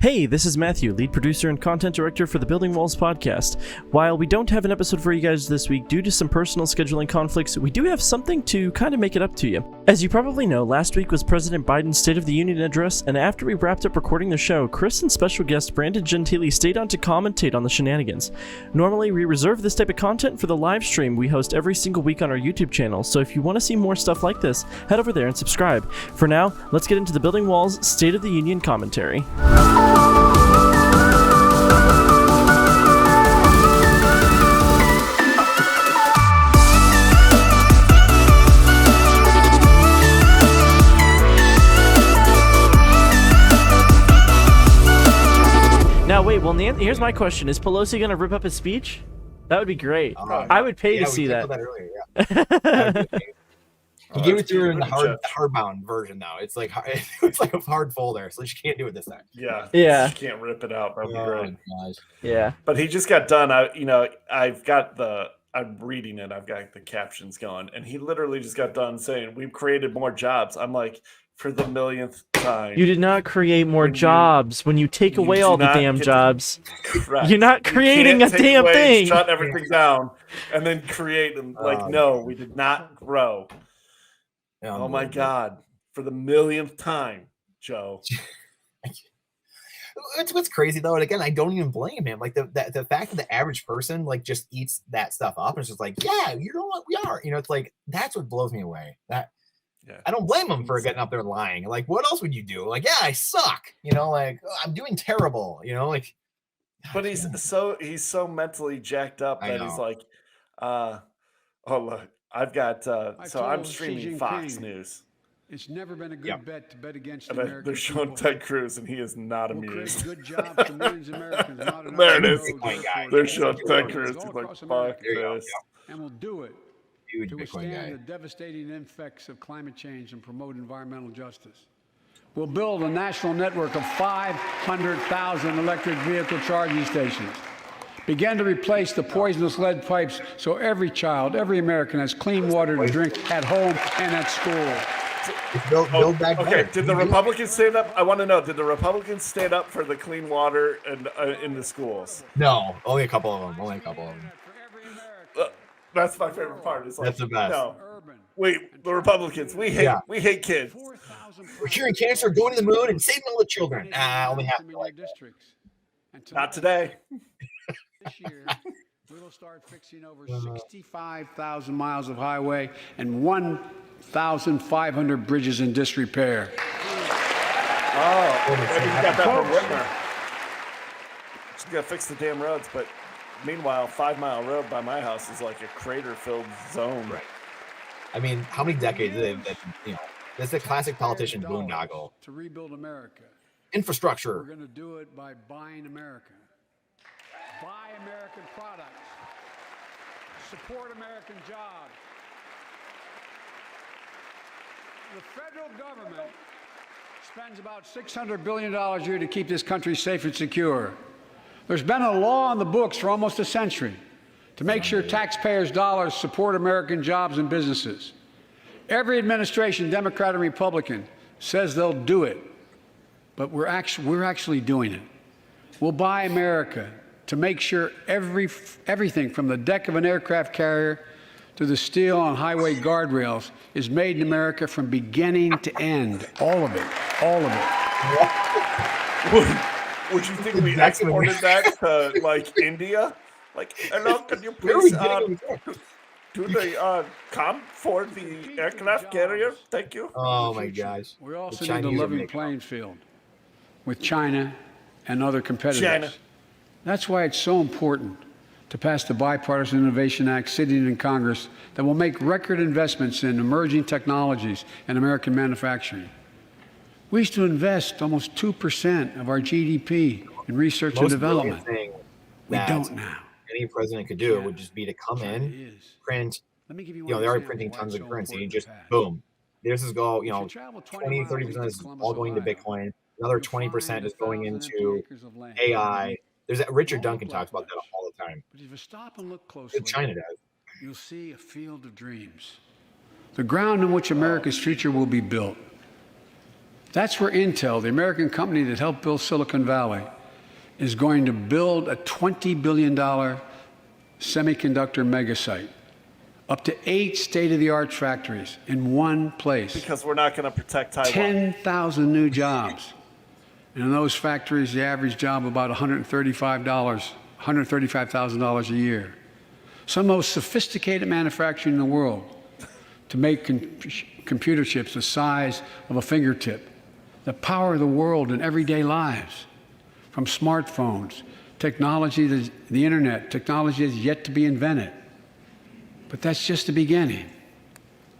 Hey, this is Matthew, lead producer and content director for the Building Walls podcast. While we don't have an episode for you guys this week due to some personal scheduling conflicts, we do have something to kind of make it up to you. As you probably know, last week was President Biden's State of the Union address, and after we wrapped up recording the show, Chris and special guest Brandon Gentili stayed on to commentate on the shenanigans. Normally, we reserve this type of content for the live stream we host every single week on our YouTube channel, so if you want to see more stuff like this, head over there and subscribe. For now, let's get into the Building Walls State of the Union commentary. Now wait, well, here's my question. Is Pelosi going to rip up his speech? That would be great. I would pay to see that. Earlier, he gave it to her in the hardbound version now. It's like a hard folder, so she can't do it this time. Yeah. She can't rip it out. That'd be great. Gosh. Yeah. But he just got done. I'm reading it. I've got the captions going, and he literally just got done saying, "We've created more jobs." I'm like, for the millionth time. You did not create more jobs when you take away all the damn jobs. Correct. You're not creating a damn thing. Shut everything down and then create them. No, we did not grow. Oh my God. For the millionth time, Joe. It's what's crazy though, and again, I don't even blame him. Like the fact that the average person like just eats that stuff up and it's just like, yeah, you know what, we are. It's like that's what blows me away. I don't blame him for getting up there lying. Like, what else would you do? Like, yeah, I suck. Like, oh, I'm doing terrible. Like. But he's so mentally jacked up that he's like, oh look, I've got. So I'm streaming Fox News. It's never been a good bet to bet against and American they're showing people. Ted Cruz, and he is not amused. Good jobs for millions of Americans. There it is. They're showing Ted Cruz. He's like, fuck this. And we'll do it. Huge to Bitcoin withstand guy. the devastating effects of climate change and promote environmental justice. We'll build a national network of 500,000 electric vehicle charging stations. Begin to replace the poisonous lead pipes so every child, every American has clean water to drink at home and at school. Build back okay, better. did the Republicans stand up? I want to know, did the Republicans stand up for the clean water and in the schools? No, only a couple of them. That's my favorite part. It's like, that's the best. No, wait, the Republicans, we hate kids. We're curing cancer, going to the moon, and saving all the children. Only half like districts. Not today. This year, we will start fixing over 65,000 miles of highway and 1,500 bridges in disrepair. Oh, maybe you got that from Whitmer. Just gotta fix the damn roads, but. Meanwhile, 5 Mile Road by my house is like a crater-filled zone. Right. I mean, how many decades that's a classic politician boondoggle. To rebuild America. Infrastructure. We're going to do it by buying America. Buy American products. Support American jobs. The federal government spends about $600 billion a year to keep this country safe and secure. There's been a law on the books for almost a century to make sure taxpayers' dollars support American jobs and businesses. Every administration, Democrat and Republican, says they'll do it, but we're actually doing it. We'll buy America to make sure everything from the deck of an aircraft carrier to the steel on highway guardrails is made in America from beginning to end. All of it. All of it. Would you think we exported that to, like, India? Like, hello, can you please do the come for the aircraft carrier? Thank you. Oh, my gosh. We also need a level playing field with China and other competitors. China. That's why it's so important to pass the Bipartisan Innovation Act sitting in Congress that will make record investments in emerging technologies and American manufacturing. We used to invest almost 2% of our GDP in research and development. We don't now. Any president could do would just be to come in, print, they're already printing tons of currency, and just boom. This is go, 20, 30% is all going to Bitcoin. Another 20% is going into AI. There's that Richard Duncan talks about that all the time. But if you stop and look closely, China does. You'll see a field of dreams. The ground on which America's future will be built. That's where Intel, the American company that helped build Silicon Valley, is going to build a $20 billion semiconductor megasite. Up to 8 state-of-the-art factories in one place. Because we're not going to protect Taiwan. 10,000 new jobs. And in those factories, the average job about $135,000 a year. Some of the most sophisticated manufacturing in the world to make computer chips the size of a fingertip. The power of the world in everyday lives. From smartphones, technology, the internet, technology is yet to be invented. But that's just the beginning.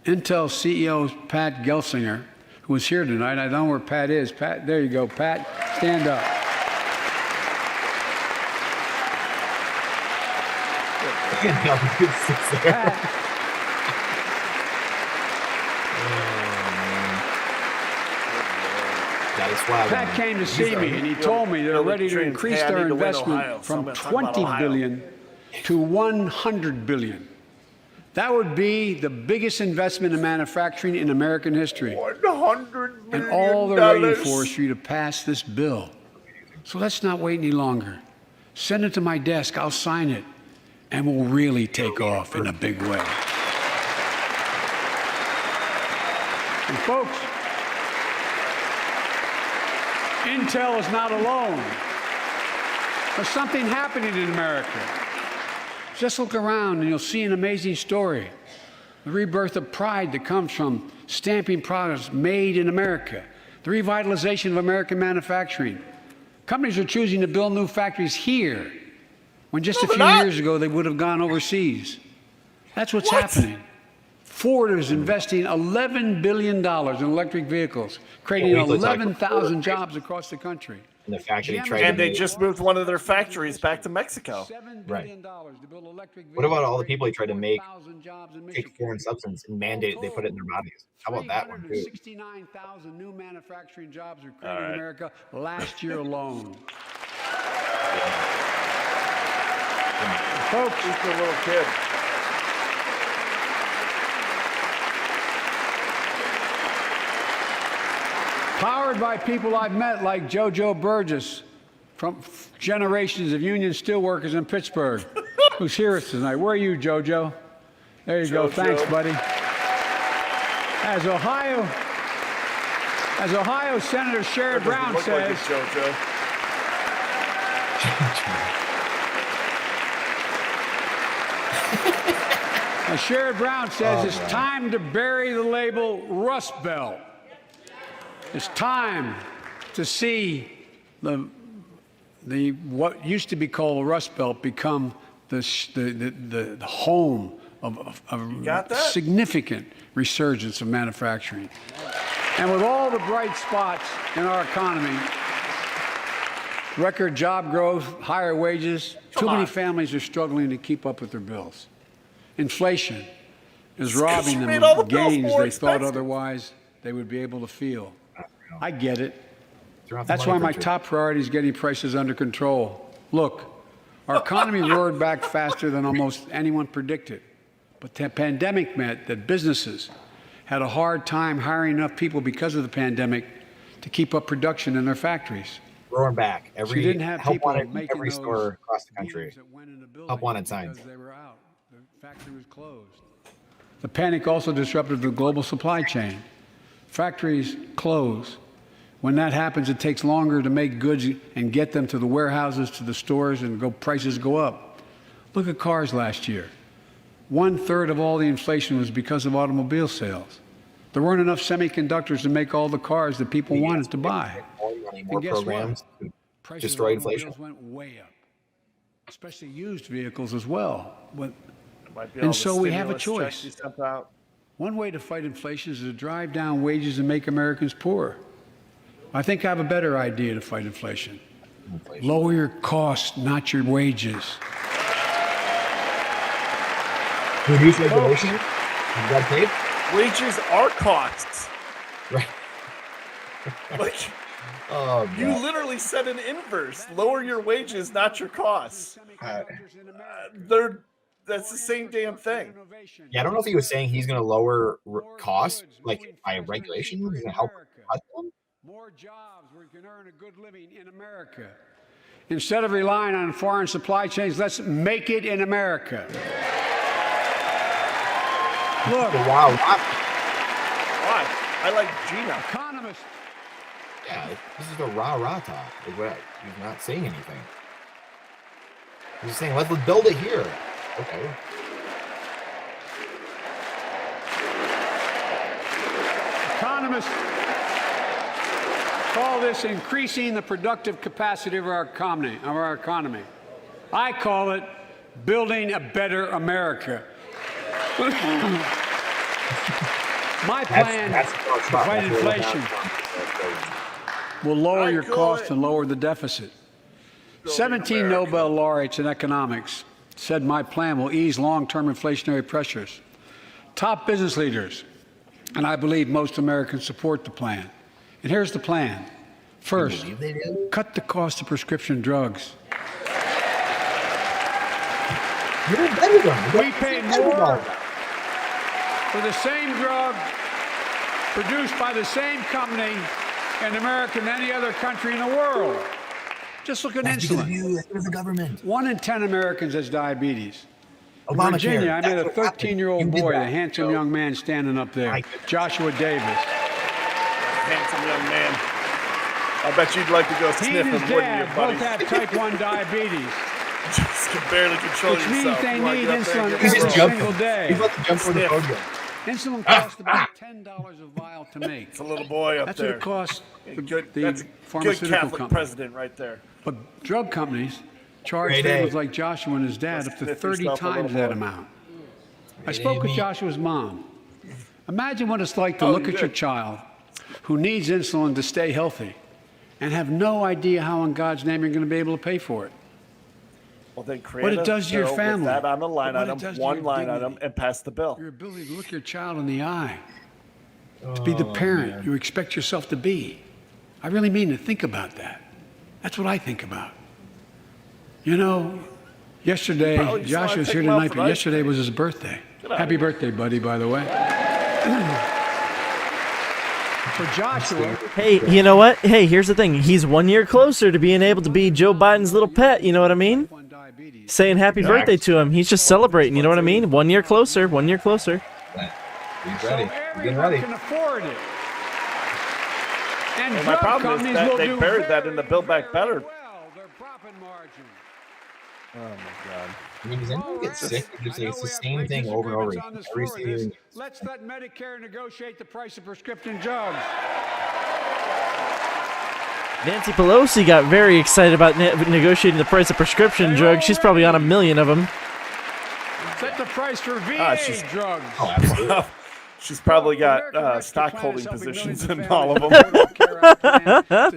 Intel CEO Pat Gelsinger, who is here tonight, I don't know where Pat is. Pat, there you go, Pat, stand up. Pat came to see me, and he told me they're ready to increase their investment from $20 billion to $100 billion. That would be the biggest investment in manufacturing in American history. $100 million. And all they're waiting for is for you to pass this bill. So let's not wait any longer. Send it to my desk. I'll sign it. And we'll really take off in a big way. And folks, Intel is not alone. There's something happening in America. Just look around and you'll see an amazing story. The rebirth of pride that comes from stamping products made in America. The revitalization of American manufacturing. Companies are choosing to build new factories here, when just a few years ago they would have gone overseas. That's what's happening. Ford is investing $11 billion in electric vehicles, creating 11,000 jobs across the country. And the fact that he tried and they just moved one of their factories back to Mexico. Right. What about all the people he tried to make take foreign substance and mandate they put it in their bodies? How about that one too? 69,000 new manufacturing jobs are created in America last year alone. Folks, just a little kid. Powered by people I've met like JoJo Burgess from generations of union steelworkers in Pittsburgh, who's here tonight. Where are you, JoJo? There you go. Thanks, buddy. As Ohio Senator Sherrod Brown says, as Sherrod Brown says, it's time to bury the label Rust Belt. It's time to see the what used to be called the Rust Belt become the home of a significant resurgence of manufacturing. And with all the bright spots in our economy, record job growth, higher wages, too many families are struggling to keep up with their bills. Inflation is robbing them of gains they thought otherwise they would be able to feel. I get it. That's why my top priority is getting prices under control. Look, our economy roared back faster than almost anyone predicted. But the pandemic meant that businesses had a hard time hiring enough people because of the pandemic to keep up production in their factories. Roaring back. So you didn't have people making every store across the country. Help wanted signs. They were out. The factory was closed. The panic also disrupted the global supply chain. Factories close. When that happens, it takes longer to make goods and get them to the warehouses, to the stores, and prices go up. Look at cars last year. 1/3 of all the inflation was because of automobile sales. There weren't enough semiconductors to make all the cars that people wanted to buy. More programs to destroy inflation. Went way up, especially used vehicles as well. And so we have a choice. One way to fight inflation is to drive down wages and make Americans poorer. I think I have a better idea to fight inflation. Lower your costs, not your wages. Reduce regulation? Red tape? Wages are costs. Right. You literally said an inverse. Lower your wages, not your costs. That's the same damn thing. Yeah, I don't know if he was saying he's going to lower costs, like by regulation. He's going to help cut them. more jobs where you can earn a good living in America. Instead of relying on foreign supply chains, let's make it in America. Look. Wow. Why? I like Gina. Economists. Yeah, this is the rah-rah talk. He's not saying anything. He's saying, let's build it here. Okay. Economists call this increasing the productive capacity of our economy. I call it building a better America. My plan to fight inflation will lower your costs and lower the deficit. 17 Nobel laureates in economics said my plan will ease long-term inflationary pressures. Top business leaders, and I believe most Americans support the plan. And here's the plan. First, cut the cost of prescription drugs. We pay more for the same drug produced by the same company in America than any other country in the world. Just look at insulin. That's the government. 1 in 10 Americans has diabetes. In Virginia, I met a 13-year-old boy, a handsome young man standing up there, Joshua Davis. Handsome young man. I bet you'd like to go sniff him, wouldn't you, buddy? Both have type 1 diabetes. Just can barely control which yourself. Means they need insulin He's every single day. He's about to jump for the podium. Insulin costs about $10 a vial to make. It's a little boy up That's there. what it costs Good, the that's pharmaceutical good Catholic company. president right there. But drug companies charge families like Joshua and his dad up to 30 times that amount. I spoke with Joshua's mom. Imagine what it's like to look at your child who needs insulin to stay healthy and have no idea how in God's name you're going to be able to pay for it. Well, then create What it does to your bill with family. that on the line What it item, does to one your line dignity. item, and pass the bill. Your ability to look your child in the eye, to be the parent you expect yourself to be. I really mean to think about that. That's what I think about. You know, yesterday, Joshua's here tonight, but yesterday was his birthday. Happy birthday, buddy, by the way. For Joshua. Hey, you know what? Hey, here's the thing. He's 1 year closer to being able to be Joe Biden's little pet, you know what I mean? Saying happy birthday to him. He's just celebrating, you know what I mean? 1 year closer, 1 year closer. He's ready. So He's getting ready. can afford it. And My drug problem is companies that will they do buried that in the very, Build Back very Better. well. Their profit margin. Oh, my God. I mean, does anyone get sick of just saying it's the same thing over and over again? Every season. Let's let Medicare negotiate the price of prescription drugs. Nancy Pelosi got very excited about negotiating the price of prescription drugs. She's probably on 1 million of them. Set the price for VA drugs. Oh, absolutely. She's probably got stock holding positions in all of them.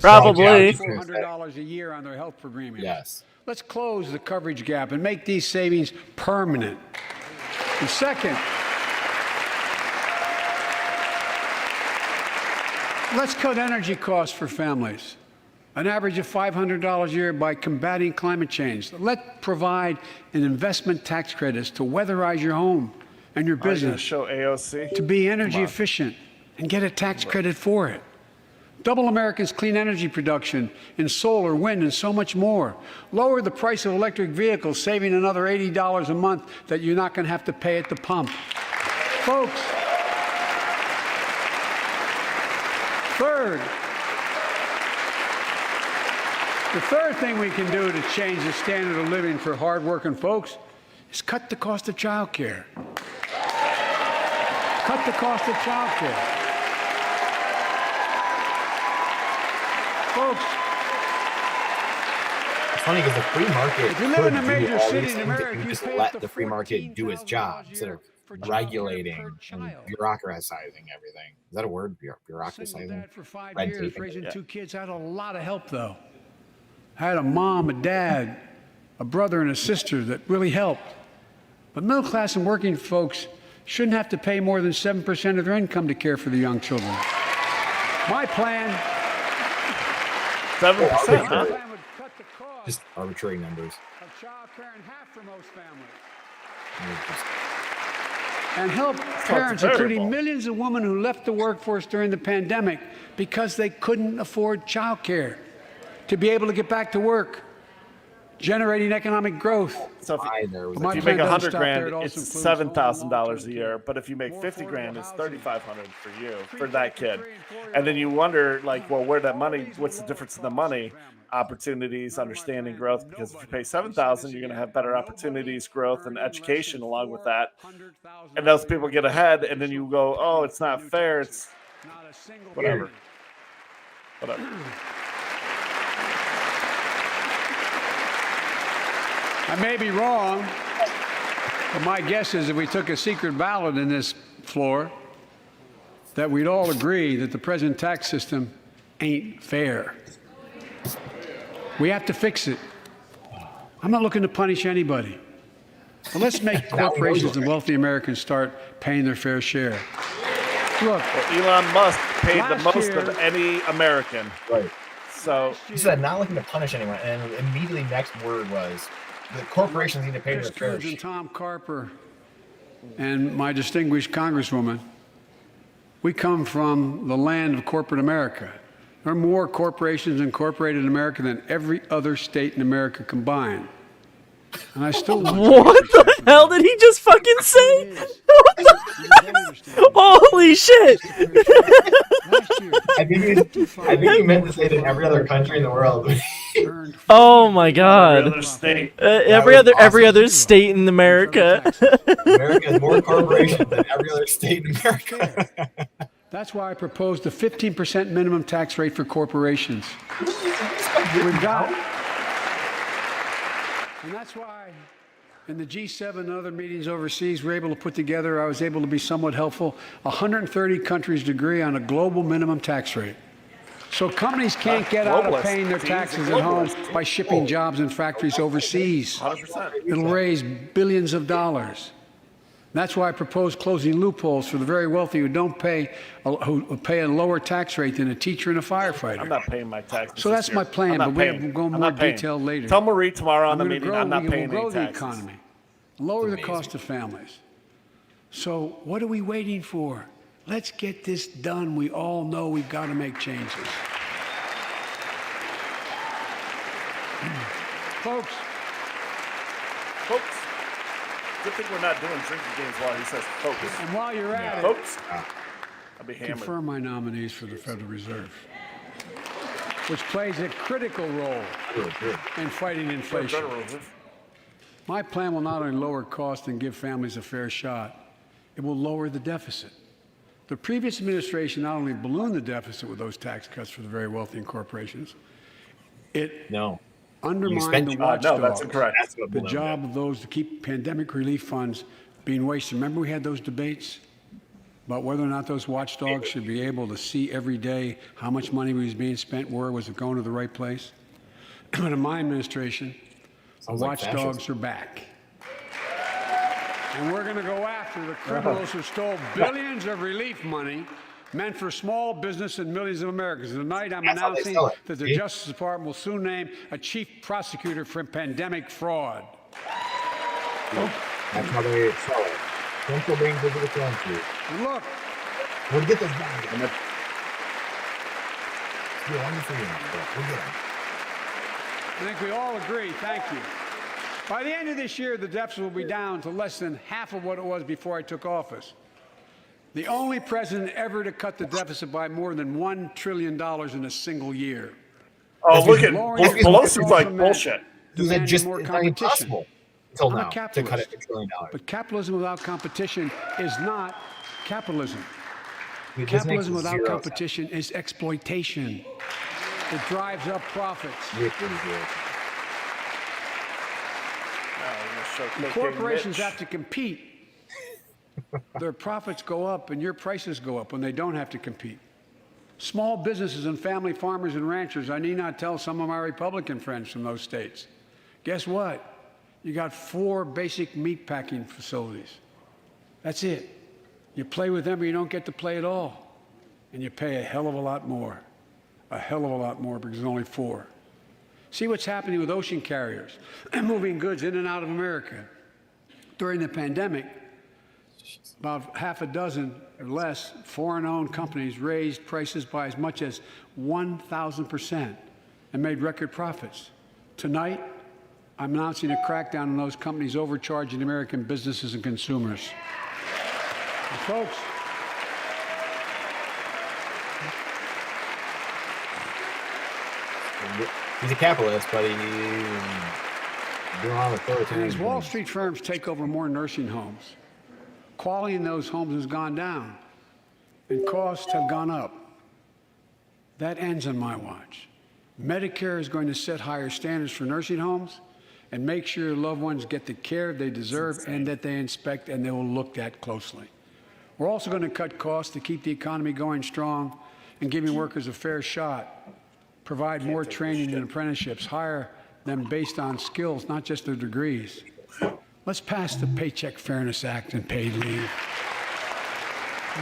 Probably. $400 a year on their health premiums. Yes. Let's close the coverage gap and make these savings permanent. And second, let's cut energy costs for families. An average of $500 a year by combating climate change. Let's provide an investment tax credits to weatherize your home and your business. Show AOC. To be energy efficient and get a tax credit for it. Double America's clean energy production in solar, wind, and so much more. Lower the price of electric vehicles, saving another $80 a month that you're not going to have to pay at the pump. Folks, the third thing we can do to change the standard of living for hardworking folks is cut the cost of child care. Cut the cost of child care. Folks, It's funny because the free market if you live in a could major do all city these in things America, if you you just pay let up to the free market do its job $14,000 instead of for child care regulating per and child. bureaucratizing everything. Is that a word? Single Bureaucratizing? dad for 5 Red years, taping. raising Yeah. 2 kids. I had a lot of help, though. I had a mom, a dad, a brother, and a sister that really helped. But middle class and working folks shouldn't have to pay more than 7% of their income to care for the young children. My plan 7%, huh? would cut the cost Just arbitrary numbers. of child care in half for most families. And it's just- and help parents, including millions of women who left the workforce during the pandemic because they couldn't afford child care, to be able to get back to work, generating economic growth. So if you make $100,000, it's $7,000 a year. But if you make $50,000, it's $3,500 for you, for that kid. And then you wonder, like, well, where that money? What's the difference in the money? Opportunities, understanding, growth. Because if you pay $7,000, you're going to have better opportunities, growth, and education along with that. And those people get ahead, and then you go, oh, it's not fair. It's whatever. Whatever. I may be wrong, but my guess is if we took a secret ballot in this floor, that we'd all agree that the present tax system ain't fair. We have to fix it. I'm not looking to punish anybody. But let's make corporations and wealthy Americans start paying their fair share. Look, Elon Musk paid the most of any American. Right. So he said not looking to punish anyone, and immediately next word was the corporations need to pay their fair share. Tom Carper and my distinguished Congresswoman, we come from the land of corporate America. There are more corporations incorporated in America than every other state in America combined. And I still want what the hell did he just fucking say? Holy shit! I think he meant to say that every other country in the world. Oh my god! Every other state in America. America has more corporations than every other state in America. That's why I proposed a 15% minimum tax rate for corporations. We've got, and that's why in the G7 and other meetings overseas, we're able to put together, I was able to be somewhat helpful, 130 countries agree on a global minimum tax rate. So companies can't get out of paying their taxes at home by shipping jobs and factories overseas. 100%. It'll raise billions of dollars. That's why I propose closing loopholes for the very wealthy who pay a lower tax rate than a teacher and a firefighter. I'm not paying my taxes. So that's my plan, but we'll go more detail later. Tell Marie tomorrow on the meeting I'm not paying grow any taxes. the economy, lower the cost of families. So what are we waiting for? Let's get this done. We all know we've got to make changes. Folks. Good thing we're not doing drinking games while he says focus. And while you're at it, folks, I'll be hammered. Confirm my nominees for the Federal Reserve, which plays a critical role in fighting inflation. My plan will not only lower costs and give families a fair shot, it will lower the deficit. The previous administration not only ballooned the deficit with those tax cuts for the very wealthy and corporations, it undermined the watchdogs. No, that's incorrect. The job of those to keep pandemic relief funds being wasted. Remember we had those debates about whether or not those watchdogs should be able to see every day how much money was being spent, where was it going to the right place? But in my administration, the watchdogs are back. And we're going to go after the criminals who stole billions of relief money meant for small business and millions of Americans. Tonight, I'm announcing that the Justice Department will soon name a chief prosecutor for pandemic fraud. That's how they sell it. Central bank over the country. Look. We'll get this done. We'll get them. I think we all agree. Thank you. By the end of this year, the deficit will be down to less than half of what it was before I took office. The only president ever to cut the deficit by more than $1 trillion in a single year. Oh, look at Pelosi's like bullshit. It's just impossible until now to cut it $1 trillion. But capitalism without competition is not capitalism. Capitalism without competition is exploitation. It drives up profits. Corporations have to compete. Their profits go up and your prices go up when they don't have to compete. Small businesses and family farmers and ranchers, I need not tell some of my Republican friends from those states. Guess what? You got 4 basic meat packing facilities. That's it. You play with them or you don't get to play at all. And you pay a hell of a lot more. A hell of a lot more because there's only 4. See what's happening with ocean carriers moving goods in and out of America. During the pandemic, about half a dozen or less foreign-owned companies raised prices by as much as 1,000% and made record profits. Tonight, I'm announcing a crackdown on those companies overcharging American businesses and consumers. And folks, he's a capitalist, but he's doing a lot of authoritarian. as Wall Street firms take over more nursing homes, quality in those homes has gone down, and costs have gone up. That ends on my watch. Medicare is going to set higher standards for nursing homes and make sure your loved ones get the care they deserve and that they inspect and they will look at closely. We're also going to cut costs to keep the economy going strong and giving workers a fair shot, provide more training and apprenticeships, hire them based on skills, not just their degrees. Let's pass the Paycheck Fairness Act and paid leave.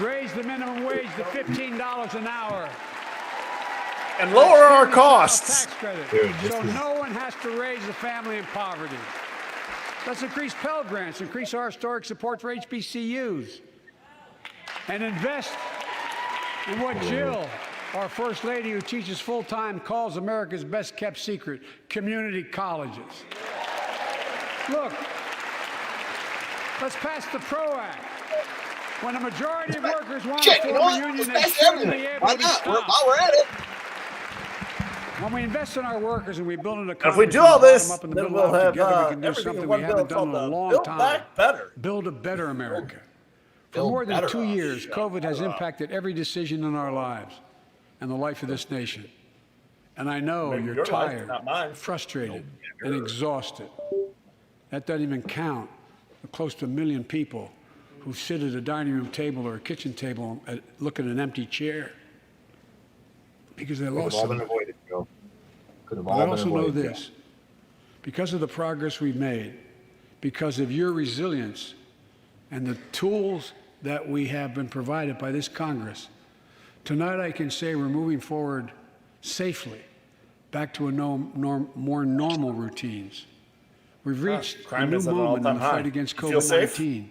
Raise the minimum wage to $15 an hour. And lower our costs. Tax credit, Dude, so no one has to raise a family in poverty. Let's increase Pell Grants, increase our historic support for HBCUs, and invest in what Jill, our First Lady who teaches full-time, calls America's best-kept secret, community colleges. Look, let's pass the PRO Act. When a majority of workers want to form a union, they shouldn't be able to stop. While we're at it. When we invest in our workers and we build an economy, If we do all this, up and then build we'll out have together, we can do everything something in we one haven't bill done in a called long Build time. Back Better. Build a better America. For Build more than better 2 us. years, COVID has impacted every decision in our lives and the life of this nation. And I know Maybe you're your life, tired, not mine. frustrated, and exhausted. That doesn't even count the close to 1 million people who sit at a dining room table or a kitchen table and look at an empty chair because they Could have lost all been something. avoided, Joe. Could have But all I been also know avoided. this, because of the progress we've made, because of your resilience and the tools that we have been provided by this Congress, tonight I can say we're moving forward safely back to a more normal routines. We've reached a crime new is at an moment in the all-time high. fight against You feel safe? COVID-19,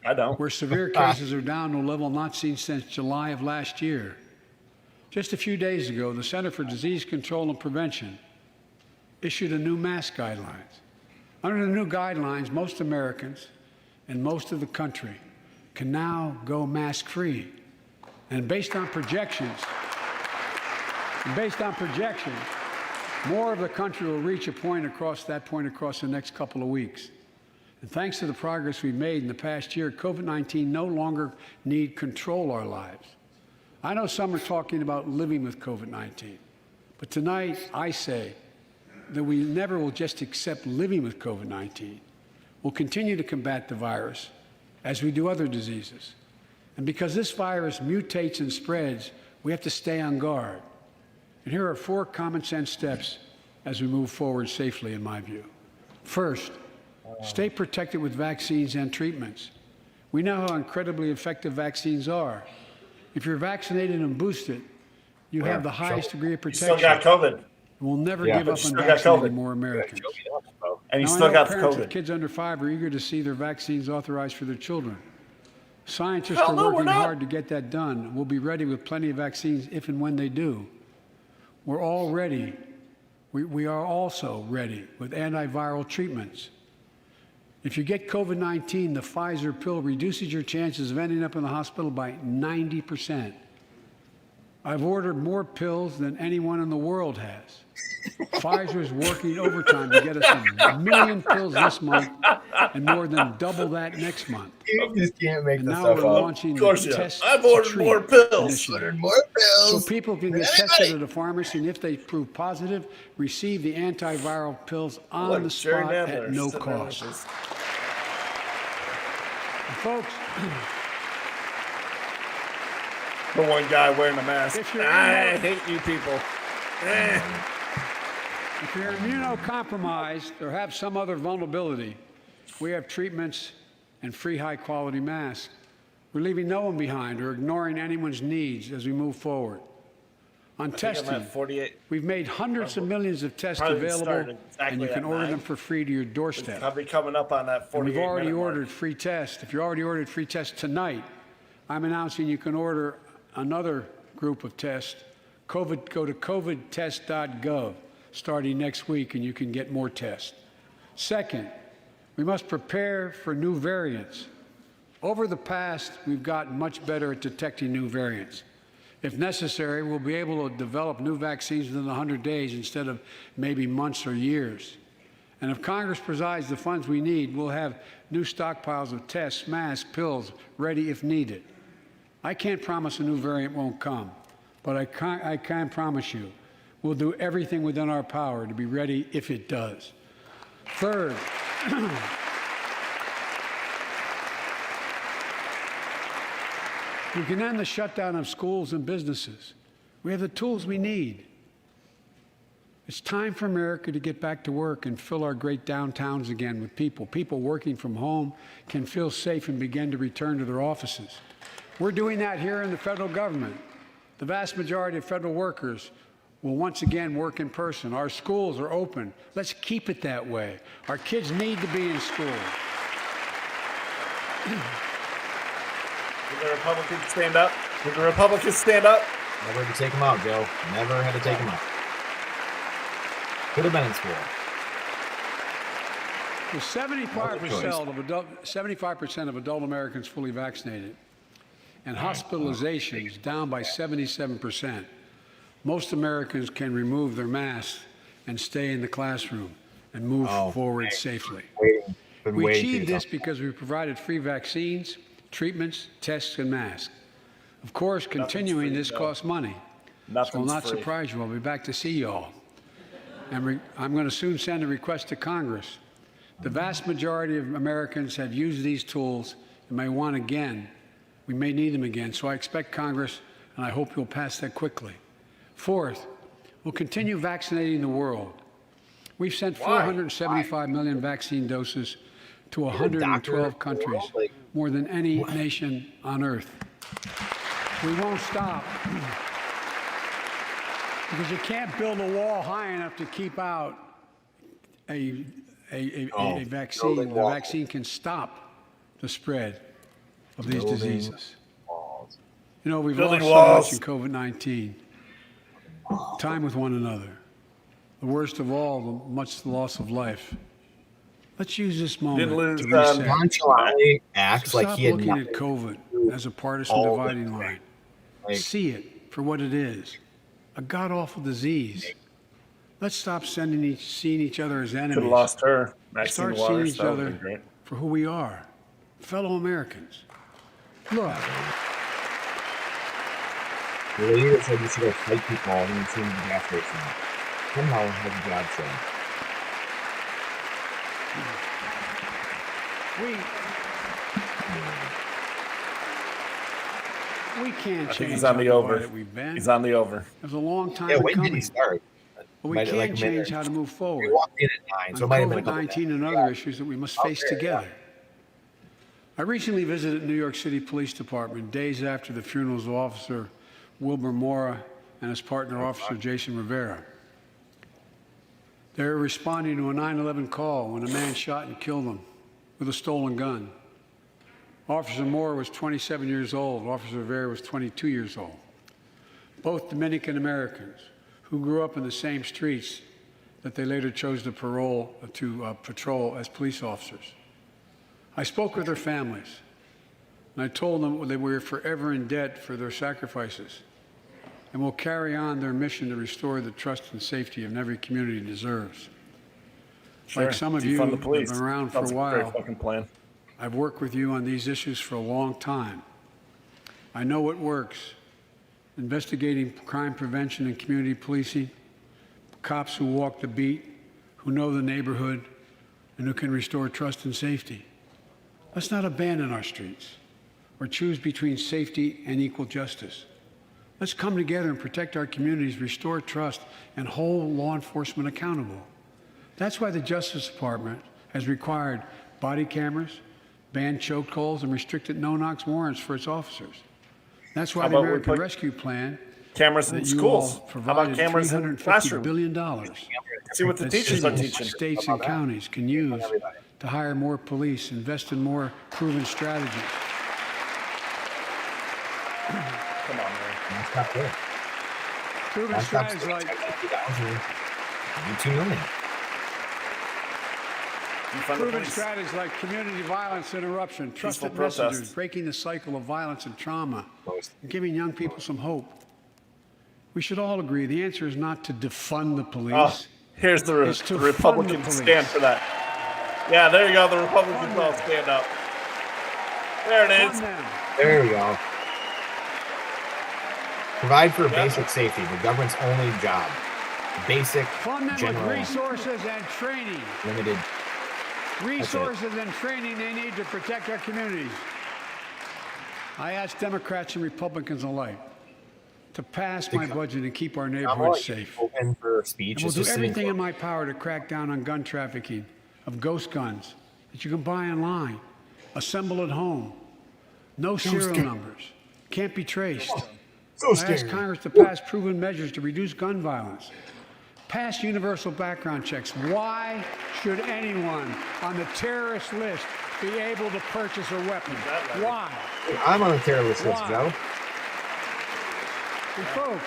I don't. where severe cases are down to a level not seen since July of last year. Just a few days ago, the Center for Disease Control and Prevention issued a new mask guidelines. Under the new guidelines, most Americans and most of the country can now go mask-free. And based on projections, more of the country will reach a point across the next couple of weeks. And thanks to the progress we've made in the past year, COVID-19 no longer need control our lives. I know some are talking about living with COVID-19, but tonight I say that we never will just accept living with COVID-19. We'll continue to combat the virus as we do other diseases. And because this virus mutates and spreads, we have to stay on guard. And here are 4 common sense steps as we move forward safely, in my view. First, stay protected with vaccines and treatments. We know how incredibly effective vaccines are. If you're vaccinated and boosted, you have the highest degree of You protection. still got COVID. We'll never Yeah, give but up you on still got vaccinating COVID. more Americans. And you Now, I still know got the parents with COVID. kids under 5 are eager to see their vaccines authorized for their children. Scientists Hell are no, we're working not. hard to get that done. We'll be ready with plenty of vaccines if and when they do. We're all ready. We are also ready with antiviral treatments. If you get COVID-19, the Pfizer pill reduces your chances of ending up in the hospital by 90%. I've ordered more pills than anyone in the world has. Pfizer's working overtime to get us 1 million pills this month and more than double that next month. You just can't make And this now stuff we're up. launching Of course the you have. test I've to ordered treat more pills. initiative. Ordered more pills. So people can get Anybody? tested at a pharmacy, and if they prove positive, receive the antiviral pills on Like the Jerry spot Nadler at no sitting there with cost. his- And folks, The one guy wearing a mask. If you're I in hate you people. if you're immunocompromised or have some other vulnerability, we have treatments and free high-quality masks. We're leaving no one behind or ignoring anyone's needs as we move forward. On testing, 48. We've made hundreds of millions of tests available, and you can order them for free to your doorstep. Probably coming up on that 48. We've already ordered free tests. If you already ordered free tests tonight, I'm announcing you can order another group of tests. Go to covidtest.gov starting next week, and you can get more tests. Second, we must prepare for new variants. Over the past, we've gotten much better at detecting new variants. If necessary, we'll be able to develop new vaccines within 100 days instead of maybe months or years. And if Congress provides the funds we need, we'll have new stockpiles of tests, masks, pills ready if needed. I can't promise a new variant won't come, but I can promise you we'll do everything within our power to be ready if it does. Third, we can end the shutdown of schools and businesses. We have the tools we need. It's time for America to get back to work and fill our great downtowns again with people. People working from home can feel safe and begin to return to their offices. We're doing that here in the federal government. The vast majority of federal workers will once again work in person. Our schools are open. Let's keep it that way. Our kids need to be in school. Did the Republicans stand up? Did the Republicans stand up? Never had to take him out, Joe. Never had to take him out. Could have been in school. With 75% of adult Americans fully vaccinated and hospitalizations down by 77%, most Americans can remove their masks and stay in the classroom and move forward safely. We achieved this because we provided free vaccines, treatments, tests, and masks. Of course, continuing this costs money. So it will not surprise you. I'll be back to see you all. And I'm going to soon send a request to Congress. The vast majority of Americans have used these tools and may want again. We may need them again. So I expect Congress, and I hope you'll pass that quickly. Fourth, we'll continue vaccinating the world. We've sent 475 million vaccine doses to 112 countries, more than any nation on earth. We won't stop because you can't build a wall high enough to keep out a vaccine. The vaccine can stop the spread of these diseases. You know, we've lost so much in COVID-19. Time with one another. The worst of all, the loss of life. Let's use this moment to reset. Acts Stop like he had looking at COVID as a partisan dividing line. See it for what it is, a god-awful disease. Let's stop seeing each other as enemies. Could have lost her. Start seeing each other for who we are, fellow Americans. Look. The lady that said you should go fight people when you see them in the gas station. Somehow has a job said. We can't change he's on the over. That we've been. He's on the over. It was a long time when coming. did he start? But we can't change how to move forward. We walked in at 9, so it might have been COVID-19 and other issues that we must face together. I recently visited New York City Police Department days after the funerals of Officer Wilbur Mora and his partner, Officer Jason Rivera. They were responding to a 9/11 call when a man shot and killed them with a stolen gun. Officer Mora was 27 years old. Officer Rivera was 22 years old. Both Dominican Americans who grew up in the same streets that they later chose to patrol as police officers. I spoke with their families, and I told them that we were forever in debt for their sacrifices and will carry on their mission to restore the trust and safety of every community deserves. Sure. Like some of you who have been around for a while, plan. I've worked with you on these issues for a long time. I know what works. Investigating crime prevention and community policing, cops who walk the beat, who know the neighborhood, and who can restore trust and safety. Let's not abandon our streets or choose between safety and equal justice. Let's come together and protect our communities, restore trust, and hold law enforcement accountable. That's why the Justice Department has required body cameras, banned chokeholds, and restricted no-knock warrants for its officers. That's why the American Rescue Plan Cameras in schools. How about cameras in classrooms? $350 billion. See what the teachers are teaching. States and counties can use to hire more police, invest in more proven strategies. Come on, man. That's not good. Proven strategies like $2 million. proven strategies like community violence interruption, trusted messengers, breaking the cycle of violence and trauma, and giving young people some hope. We should all agree the answer is not to defund the police. Here's the Republicans stand for that. Yeah, there you go. The Republicans all stand up. There it is. There we go. Provide for basic safety, the government's only job. Basic, general, resources and training. Limited. Resources and training they need to protect our communities. I ask Democrats and Republicans alike to pass my budget and keep our neighborhoods safe. Open for speech. And we'll do everything in my power to crack down on gun trafficking, of ghost guns that you can buy online, assemble at home, no serial numbers, can't be traced. I ask Congress to pass proven measures to reduce gun violence. Pass universal background checks. Why should anyone on the terrorist list be able to purchase a weapon? Why? I'm on the terrorist list, Joe. And folks,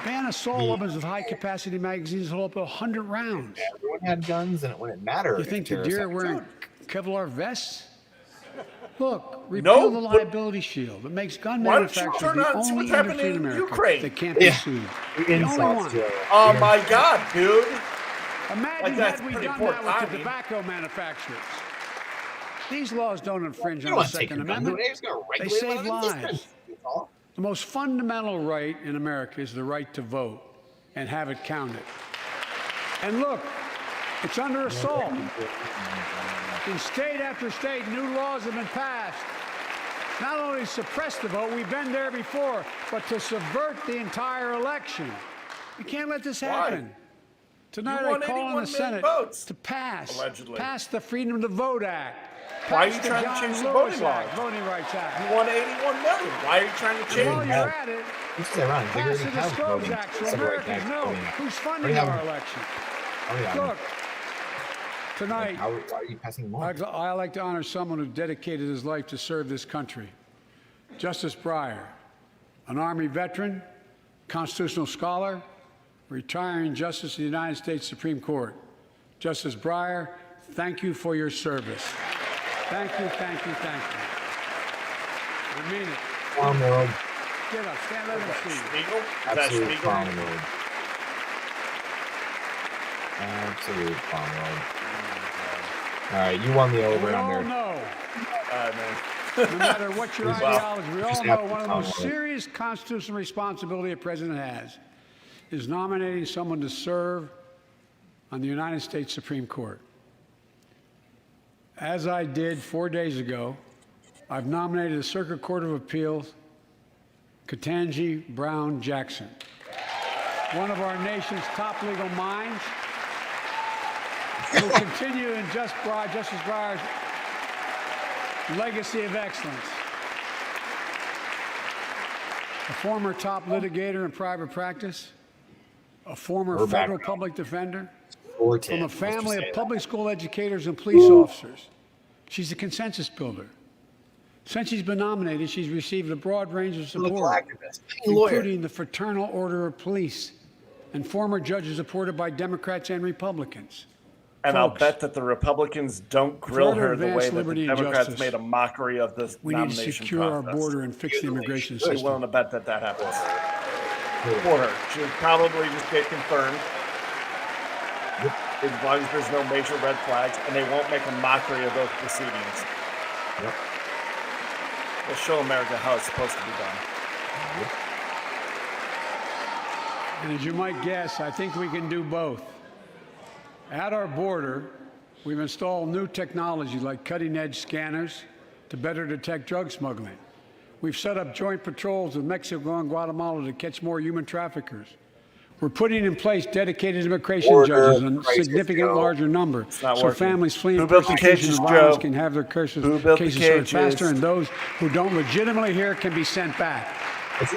ban assault weapons with high-capacity magazines that hold up to 100 rounds. Everyone had guns, and it wouldn't matter. You think the deer are wearing Kevlar vests? Look, repeal the liability shield that makes gun manufacturers the only industry in America that can't be sued. The only one. Oh my God, dude! Imagine had we done that with the tobacco manufacturers. These laws don't infringe on the Second Amendment. They save lives. The most fundamental right in America is the right to vote and have it counted. And look, it's under assault. In state after state, new laws have been passed. Not only to suppress the vote, we've been there before, but to subvert the entire election. We can't let this happen. Tonight I call on the Senate to pass the Freedom to Vote Act. Why are you trying to change the voting law? Voting Rights Act. You want 81 million. Why are you trying to change While you're at it, pass the Disclose Act so Americans know who's funding our election. Look, tonight, I like to honor someone who dedicated his life to serve this country. Justice Breyer, an Army veteran, constitutional scholar, retiring Justice of the United States Supreme Court. Justice Breyer, thank you for your service. Thank you, thank you, thank you. I mean it. Farm World. Get up, stand up and see. Spiegel? Absolute Farm World. Absolute Farm World. All right, you won the over under. We all know. No matter what your ideology, we all know one of the most serious constitutional responsibility a president has is nominating someone to serve on the United States Supreme Court. As I did 4 days ago, I've nominated the Circuit Court of Appeals, Ketanji Brown Jackson, one of our nation's top legal minds, who will continue in Justice Breyer's legacy of excellence. A former top litigator in private practice, a former federal public defender, from a family of public school educators and police officers. She's a consensus builder. Since she's been nominated, she's received a broad range of support, including the Fraternal Order of Police and former judges supported by Democrats and Republicans. And I'll bet that the Republicans don't grill her the way that the Democrats made a mockery of this nomination process. We need to secure our border and fix the immigration system. I'm willing to bet that happens. For her. She'll probably just get confirmed. As long as there's no major red flags, and they won't make a mockery of those proceedings. Yep. We'll show America how it's supposed to be done. And as you might guess, I think we can do both. At our border, we've installed new technology like cutting-edge scanners to better detect drug smuggling. We've set up joint patrols with Mexico and Guatemala to catch more human traffickers. We're putting in place dedicated immigration judges in a significant larger number, so families fleeing persecution and violence can have their cases heard faster, and those who don't legitimately here can be sent back.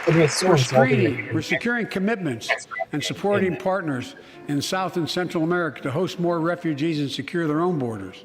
We're screening, we're securing commitments and supporting partners in South and Central America to host more refugees and secure their own borders.